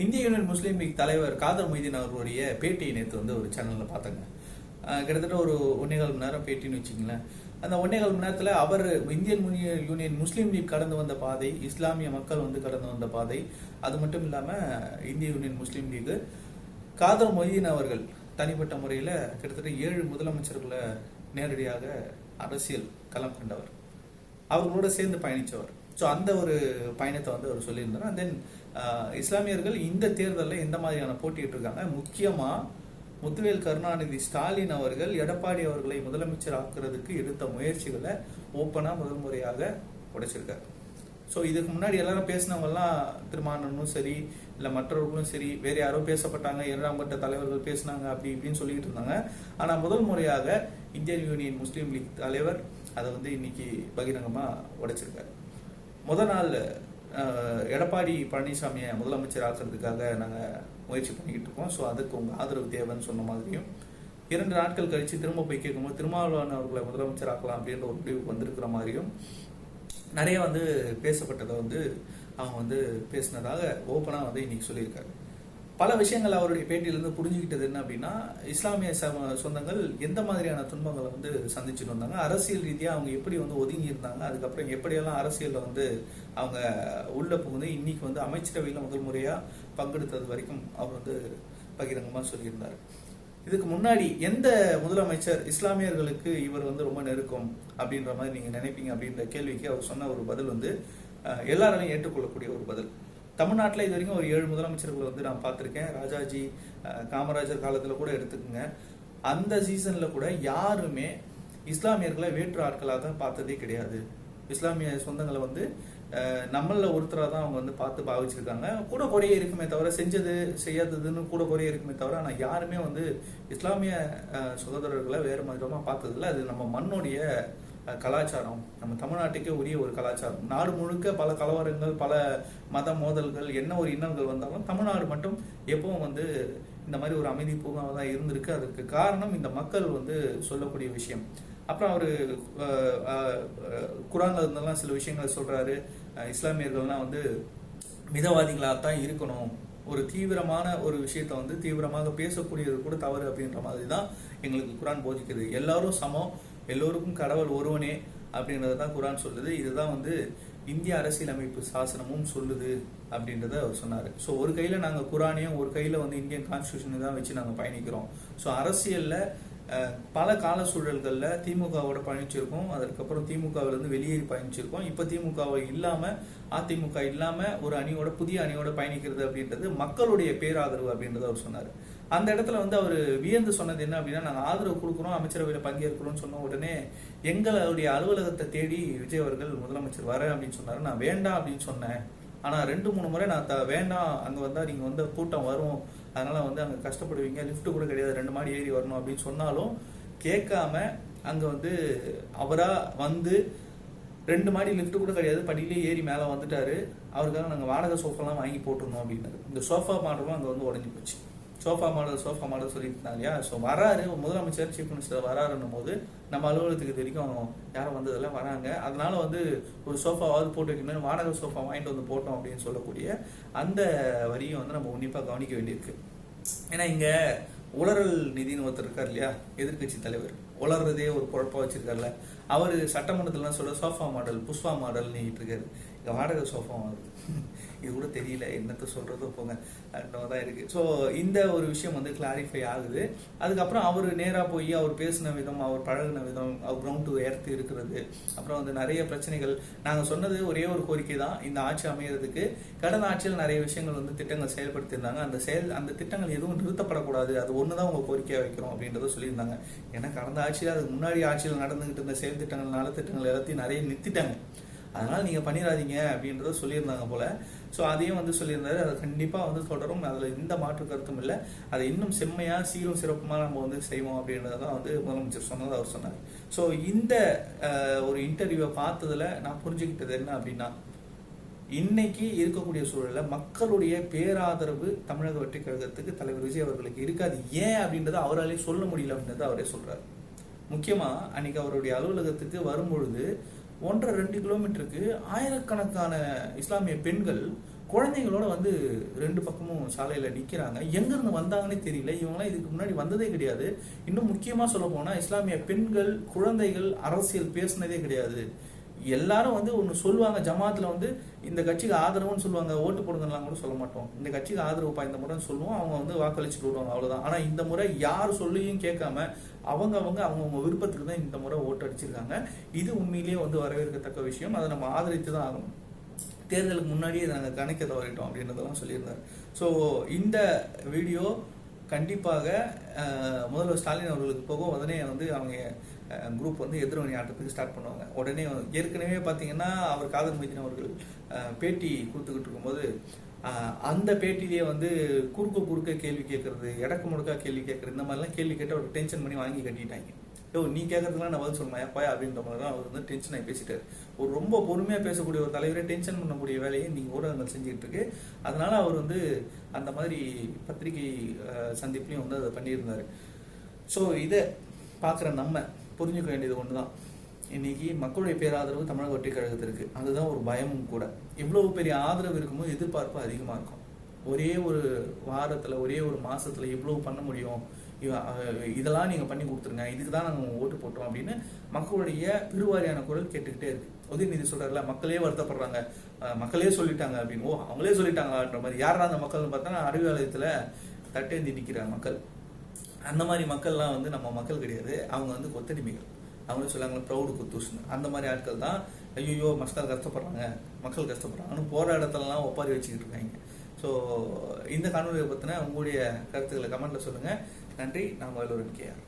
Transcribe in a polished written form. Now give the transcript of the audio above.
இந்திய யூனியன் முஸ்லீம் லீக் தலைவர் காதர் மொய்தீன் அவர்களுடைய பேட்டியை நேற்று வந்து ஒரு சேனலில் பார்த்தாங்க. கிட்டத்தட்ட ஒரு 1.25 மணி நேரம் பேட்டின்னு வச்சுங்களேன். அந்த 1.25 மணி நேரத்தில் அவர் இந்தியன் யூனியன் முஸ்லீம் லீக் கடந்து வந்த பாதை, இஸ்லாமிய மக்கள் வந்து கடந்து வந்த பாதை, அது மட்டும் இல்லாமல் இந்திய யூனியன் முஸ்லீம் லீக் காதர் மொய்தீன் அவர்கள் தனிப்பட்ட முறையில் கிட்டத்தட்ட 7 முதலமைச்சர்களை நேரடியாக அரசியல் களம் கண்டவர், அவர்களோட சேர்ந்து பயணித்தவர். ஸோ அந்த ஒரு பயணத்தை வந்து அவர் சொல்லியிருந்தார். அண்ட் தென் இஸ்லாமியர்கள் இந்த தேர்தலில் எந்த மாதிரியான போட்டிட்டு இருக்காங்க, முக்கியமாக முத்துவேல் கருணாநிதி ஸ்டாலின் அவர்கள் எடப்பாடி அவர்களை முதலமைச்சர் ஆக்குறதுக்கு எடுத்த முயற்சிகளை ஓப்பனாக முதல் முறையாக உடைச்சிருக்காரு. ஸோ இதுக்கு முன்னாடி எல்லாரும் பேசினவங்கலாம் திருமாவளவனும் சரி, இல்லை மற்றவர்களும் சரி, வேறு யாரோ பேசப்பட்டாங்க, 7ஆம் கட்ட தலைவர்கள் பேசினாங்க அப்படி இப்படின்னு சொல்லிட்டு இருந்தாங்க. ஆனால் முதல் முறையாக இந்தியன் யூனியன் முஸ்லீம் லீக் தலைவர் அதை வந்து இன்னைக்கு பகிரங்கமாக உடைச்சிருக்காரு. முதல் நாள் எடப்பாடி பழனிசாமியை முதலமைச்சர் ஆக்கிறதுக்காக நாங்கள் முயற்சி பண்ணிக்கிட்டு இருக்கோம், ஸோ அதுக்கு உங்கள் ஆதரவு தேவைன்னு சொன்ன மாதிரியும், 2 நாட்கள் கழித்து திரும்ப போய் கேட்கும்போது திருமாவளவன் அவர்களை முதலமைச்சர் ஆக்கலாம் அப்படின்ற ஒரு முடிவுக்கு வந்திருக்கிற மாதிரியும் நிறைய வந்து பேசப்பட்டதை வந்து அவங்க வந்து பேசினதாக ஓப்பனாக வந்து இன்னைக்கு சொல்லியிருக்காரு. பல விஷயங்கள் அவருடைய பேட்டியிலிருந்து புரிஞ்சுக்கிட்டது என்ன அப்படின்னா, இஸ்லாமிய சொந்தங்கள் எந்த மாதிரியான துன்பங்களை வந்து சந்திச்சுட்டு வந்தாங்க, அரசியல் ரீதியாக அவங்க எப்படி வந்து ஒதுங்கி இருந்தாங்க, அதுக்கப்புறம் எப்படியெல்லாம் அரசியலில் வந்து அவங்க உள்ள புகுந்து இன்னைக்கு வந்து அமைச்சரவையில் முதல் முறையாக பங்கெடுத்தது வரைக்கும் அவர் வந்து பகிரங்கமாக சொல்லியிருந்தார். இதுக்கு முன்னாடி எந்த முதலமைச்சர் இஸ்லாமியர்களுக்கு இவர் வந்து ரொம்ப நெருக்கம் அப்படின்ற மாதிரி நீங்கள் நினைப்பீங்க அப்படின்ற கேள்விக்கு அவர் சொன்ன ஒரு பதில் வந்து எல்லாராலையும் ஏற்றுக்கொள்ளக்கூடிய ஒரு பதில். தமிழ்நாட்டில் இது வரைக்கும் ஒரு 7 முதலமைச்சர்களை வந்து நான் பார்த்துருக்கேன். ராஜாஜி, காமராஜர் காலத்தில் கூட எடுத்துக்கோங்க. அந்த சீசனில் கூட யாருமே இஸ்லாமியர்களை வேற்று ஆட்களாக தான் பார்த்ததே கிடையாது. இஸ்லாமிய சொந்தங்களை வந்து நம்மள ஒருத்தராக தான் அவங்க வந்து பார்த்து பாவிச்சிருக்காங்க. கூட குறைய இருக்குமே தவிர, செஞ்சது செய்யாததுன்னு கூட குறைய இருக்குமே தவிர, ஆனால் யாருமே வந்து இஸ்லாமிய சகோதரர்களை வேறு மாதிரிமா பார்த்ததில்லை. அது நம்ம மண்ணுடைய கலாச்சாரம், நம்ம தமிழ்நாட்டுக்கே உரிய ஒரு கலாச்சாரம். நாடு முழுக்க பல கலவரங்கள், பல மத மோதல்கள், என்ன ஒரு இன்னல்கள் வந்தாலும் தமிழ்நாடு மட்டும் எப்பவும் வந்து இந்த மாதிரி ஒரு அமைதி பூங்காக தான் இருந்திருக்கு. அதுக்கு காரணம் இந்த மக்கள் வந்து சொல்லக்கூடிய விஷயம். அப்புறம் அவர் குரான்ல இருந்தெல்லாம் சில விஷயங்கள் சொல்றாரு. இஸ்லாமியர்கள்லாம் வந்து மிதவாதிகளாக தான் இருக்கணும், ஒரு தீவிரமான ஒரு விஷயத்த வந்து தீவிரமாக பேசக்கூடியது கூட தவறு அப்படின்ற மாதிரி தான் எங்களுக்கு குரான் போதிக்குது. எல்லாரும் சமம், எல்லோருக்கும் கடவுள் ஒருவனே அப்படின்றது தான் குரான் சொல்லுது. இதுதான் வந்து இந்திய அரசியலமைப்பு சாசனமும் சொல்லுது அப்படின்றத அவர் சொன்னார். ஸோ ஒரு கையில் நாங்கள் குரானையும் ஒரு கையில் வந்து இந்தியன் கான்ஸ்டியூஷனை தான் வச்சு நாங்கள் பயணிக்கிறோம். ஸோ அரசியலில் பல கால சூழல்களில் திமுகவோட பயணிச்சிருக்கோம், அதுக்கப்புறம் திமுகவிலேருந்து வெளியேறி பயணிச்சிருக்கோம். இப்போ திமுகவை இல்லாமல், அதிமுக இல்லாமல் ஒரு அணியோட, புதிய அணியோட பயணிக்கிறது அப்படின்றது மக்களுடைய பேராதரவு அப்படின்றத அவர் சொன்னார். அந்த இடத்துல வந்து அவர் வியந்து சொன்னது என்ன அப்படின்னா, நாங்கள் ஆதரவு கொடுக்குறோம், அமைச்சரவையில் பங்கேற்கிறோம்னு சொன்ன உடனே எங்களுடைய அலுவலகத்தை தேடி விஜய் அவர்கள் முதலமைச்சர் வரேன் அப்படின்னு சொன்னார். நான் வேண்டாம் அப்படின்னு சொன்னேன். ஆனால் 2-3 முறை நான் வேண்டாம், அங்கே வந்தால் நீங்கள் வந்து கூட்டம் வரும், அதனால் வந்து அங்கே கஷ்டப்படுவீங்க, லிஃப்ட்டு கூட கிடையாது, 2 மாடி ஏறி வரணும் அப்படின்னு சொன்னாலும் கேட்காம அங்கே வந்து அவராக வந்து 2 மாடி லிஃப்ட்டு கூட கிடையாது, படியிலே ஏறி மேலே வந்துட்டாரு. அவருக்காக நாங்கள் வாடகை சோஃபாலாம் வாங்கி போட்டிருந்தோம் அப்படின்னாரு. இந்த சோஃபா மாடலும் அங்கே வந்து உடஞ்சி போச்சு. சோஃபா மாடல் சொல்லிட்டு இருந்தாங்க இல்லையா. ஸோ வராரு முதலமைச்சர், சீஃப் மினிஸ்டர் வராருன்னும் போது நம்ம அலுவலகத்துக்கு வரைக்கும் யாரும் வந்ததெல்லாம் வராங்க, அதனால வந்து ஒரு சோஃபாவாவது போட்டு வைக்கணும், வாடகை சோஃபா வாங்கிட்டு வந்து போட்டோம் அப்படின்னு சொல்லக்கூடிய அந்த வரியும் வந்து நம்ம உன்னிப்பாக கவனிக்க வேண்டியிருக்கு. ஏன்னா இங்கே உளறல் நிதின்னு ஒருத்தர் இருக்கார் இல்லையா, எதிர்கட்சி தலைவர், உளறதே ஒரு குழப்பம் வச்சிருக்காருல்ல, அவர் சட்டமன்றத்துலாம் சொல்ல சோஃபா மாடல், புஷ்பா மாடல் நீட்டு இருக்காரு. இங்கே வாடகை சோஃபா வருது, இது கூட தெரியல, என்னத்த சொல்றதோ போங்க தான் இருக்கு. ஸோ இந்த ஒரு விஷயம் வந்து கிளாரிஃபை ஆகுது. அதுக்கப்புறம் அவர் நேராக போய் அவர் பேசின விதம், அவர் பழகின விதம், அவர் கிரவுண்ட் டு எர்த் இருக்கிறது, அப்புறம் வந்து நிறைய பிரச்சனைகள். நாங்கள் சொன்னது ஒரே ஒரு கோரிக்கை தான், இந்த ஆட்சி அமைகிறதுக்கு கடந்த ஆட்சியில் நிறைய விஷயங்கள் வந்து திட்டங்கள் செயல்படுத்தியிருந்தாங்க, அந்த திட்டங்கள் எதுவும் நிறுத்தப்படக்கூடாது, அது ஒன்று தான் உங்கள் கோரிக்கையாக வைக்கிறோம் அப்படின்றத சொல்லியிருந்தாங்க. ஏன்னா கடந்த ஆட்சியில், அதுக்கு முன்னாடி ஆட்சியில் நடந்துகிட்டு இருந்த செயல் திட்டங்கள், நலத்திட்டங்கள் எல்லாத்தையும் நிறைய நிறுத்திட்டாங்க, அதனால் நீங்கள் பண்ணிடாதீங்க அப்படின்றத சொல்லியிருந்தாங்க போல். ஸோ அதையும் வந்து சொல்லியிருந்தாரு. அதை கண்டிப்பாக வந்து தொடரும், அதில் எந்த மாற்று கருத்தும் இல்லை. அதை இன்னும் செம்மையாக சீரும் சிறப்புமாக நம்ம வந்து செய்வோம் அப்படின்றத தான் வந்து முதலமைச்சர் சொன்னது அவர் சொன்னார். ஸோ இந்த ஒரு இன்டர்வியூவை பார்த்ததில் நான் புரிஞ்சுக்கிட்டது என்ன அப்படின்னா, இன்னைக்கு இருக்கக்கூடிய சூழலில் மக்களுடைய பேராதரவு தமிழக வெற்றி கழகத்துக்கு தலைவர் விஜய் அவர்களுக்கு இருக்காது. ஏன் அப்படின்றத அவராலே சொல்ல முடியல அப்படின்றத அவரே சொல்கிறார். முக்கியமாக அன்னைக்கு அவருடைய அலுவலகத்துக்கு வரும்பொழுது 1.5-2 கிலோமீட்டருக்கு ஆயிரக்கணக்கான இஸ்லாமிய பெண்கள் குழந்தைங்களோட வந்து 2 பக்கமும் சாலையில் நிற்கிறாங்க. எங்கேருந்து வந்தாங்கன்னே தெரியல. இவங்களாம் இதுக்கு முன்னாடி வந்ததே கிடையாது. இன்னும் முக்கியமாக சொல்ல போனால் இஸ்லாமிய பெண்கள், குழந்தைகள் அரசியல் பேசுனதே கிடையாது. எல்லாரும் வந்து ஒன்று சொல்லுவாங்க, ஜமாத்தில் வந்து இந்த கட்சிக்கு ஆதரவுன்னு சொல்லுவாங்க, ஓட்டு போடுங்கலாம் கூட சொல்ல மாட்டோம். இந்த கட்சிக்கு ஆதரவுப்பா இந்த முறைன்னு சொல்லுவோம், அவங்க வந்து வாக்களிச்சுட்டு விடுவாங்க, அவ்வளோதான். ஆனால் இந்த முறை யார் சொல்லியும் கேட்காம அவங்கவுங்க விருப்பத்துக்கு தான் இந்த முறை ஓட்டு அடிச்சிருக்காங்க. இது உண்மையிலேயே வந்து வரவேற்கத்தக்க விஷயம். அதை நம்ம ஆதரித்து தான் ஆகணும். தேர்தலுக்கு முன்னாடியே நாங்கள் கணக்க தவறிட்டோம் அப்படின்றதெல்லாம் சொல்லியிருந்தார். ஸோ இந்த வீடியோ கண்டிப்பாக முதல்வர் ஸ்டாலின் அவர்களுக்கு போகும். உடனே வந்து அவங்க குரூப் வந்து எதிர்வணி ஆட்டத்துக்கு ஸ்டார்ட் பண்ணுவாங்க. உடனே ஏற்கனவே பார்த்தீங்கன்னா அவர் காதர் மைதீன் அவர்கள் பேட்டி கொடுத்துக்கிட்டு இருக்கும்போது அந்த பேட்டிலேயே வந்து குறுக்க கேள்வி கேட்கறது, எடக்கு முடக்கா கேள்வி கேட்கறது, இந்த மாதிரிலாம் கேள்வி கேட்டு அவர் டென்ஷன் பண்ணி வாங்கி கட்டிட்டாங்க. நீ கேட்கறதுலாம் நான் பதில் சொல்லணும் எப்பா அப்படின்ற மாதிரி தான் அவர் வந்து டென்ஷன் ஆகி பேசிட்டாரு. ஒரு ரொம்ப பொறுமையாக பேசக்கூடிய ஒரு தலைவரை டென்ஷன் பண்ணக்கூடிய வேலையை நீங்கள் ஊடகங்கள் செஞ்சுட்டு இருக்கு. அதனால அவர் வந்து அந்த மாதிரி பத்திரிகை சந்திப்புலையும் வந்து அதை பண்ணியிருந்தாரு. ஸோ இதை பார்க்குற நம்ம புரிஞ்சுக்க வேண்டியது ஒன்று தான். இன்னைக்கு மக்களுடைய பேராதரவு தமிழக வெற்றி கழகத்திற்கு, அதுதான் ஒரு பயமும் கூட. இவ்வளவு பெரிய ஆதரவு இருக்கும்போது எதிர்பார்ப்பு அதிகமாக இருக்கும். ஒரே ஒரு வாரத்தில், ஒரே ஒரு மாசத்துல இவ்வளவு பண்ண முடியும், இதெல்லாம் நீங்க பண்ணி கொடுத்துருங்க, இதுக்கு தான் நாங்கள் ஓட்டு போட்டோம் அப்படின்னு மக்களுடைய பெருவாரியான குரல் கேட்டுக்கிட்டே இருக்கு. உதயநிதி சொல்றாருல, மக்களே வருத்தப்படுறாங்க, மக்களே சொல்லிட்டாங்க அப்படின்னு. அவங்களே சொல்லிட்டாங்கன்ற மாதிரி. யாரா அந்த மக்கள்னு பார்த்தா அறிவாலயத்துல தட்டேந்தி நிற்கிற மக்கள். அந்த மாதிரி மக்கள்லாம் வந்து நம்ம மக்கள் கிடையாது, அவங்க வந்து கொத்தடிமைகள். அவங்களே சொல்லாங்க ப்ரௌடு குத்தூஸ்னு. அந்த மாதிரி ஆட்கள் தான் ஐயோ மக்கள் கஷ்டப்படுறாங்கன்னு போகிற இடத்துலலாம் ஒப்பாரி வச்சுக்கிட்டு இருக்காங்க. ஸோ இந்த காணொலியை பற்றின உங்களுடைய கருத்துக்களை கமெண்ட்டில் சொல்லுங்கள். நன்றி. நான் வேலூரன் கேஆர்.